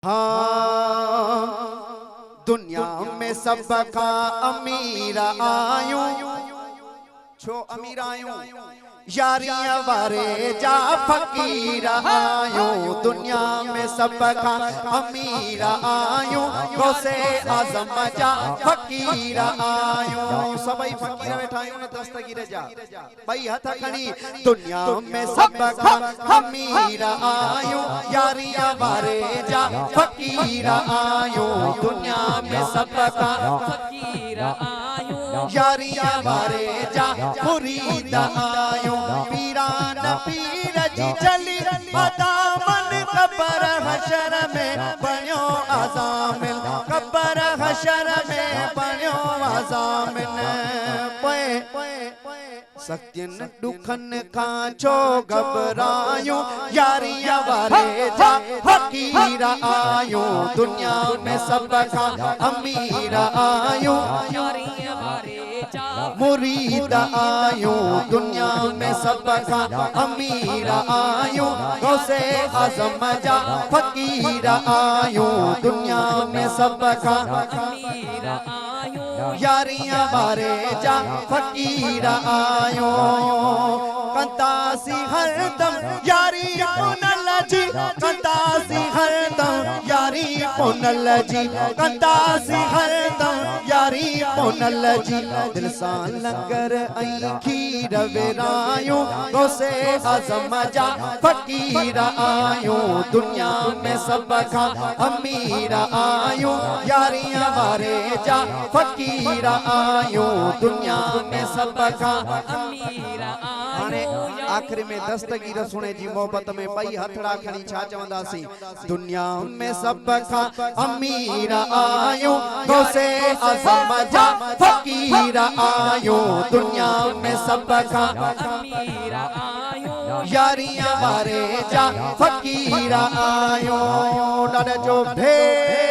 हाँ दुनिया में सबका अमीर आयूं छो अमीर आयूं यारियां वारे जा फकीर आयूं दुनिया में सबका अमीर आयूं गौसे आजम जा फकीर आयूं सभई फकीर बैठा आयूं न दस्तगीर जा भाई हथ खणी दुनिया में सबका अमीर आयूं यारियां वारे जा फकीर आयूं दुनिया में सबका फकीर आयूं यारियां वारे जा मुरीद आयूं पीरान पीर जी चली अदामन कबर हशर में बणियो आज़ामिल कबर हशर में बणियो आज़ामिल सख्तियन दुखन खां छो घबरायूं यारियां वारे जा फकीर आयूं दुनिया में सबका अमीर आयूं यारियां वारे जा मुरीद आयूं दुनिया में सबका अमीर आयूं गौसे आज़म जा फकीर आयूं दुनिया में सबका अमीर आयूं यारियां वारे जा फकीर आयूं कंदासी हरदम यारी पुनल जी कंदासी हरदम यारी पुनल जी कंदासी हरदम यारी पुनल जी दिल सां लंगर ऐं खीर विरायूं गौसे आज़म जा फकीर आयूं दुनिया में सबका अमीर आयूं यारियां वारे जा फकीर आयूं दुनिया में सबका अमीर आयूं आखिर में दस्तगीर सुने जी मोहब्बत में पई हथड़ा खणी छा चवंदासी दुनिया में सबका अमीर आयूं गौसे आज़म जा फकीर आयूं दुनिया में सबका अमीर आयूं यारियां वारे जा फकीर आयूं डर जो भे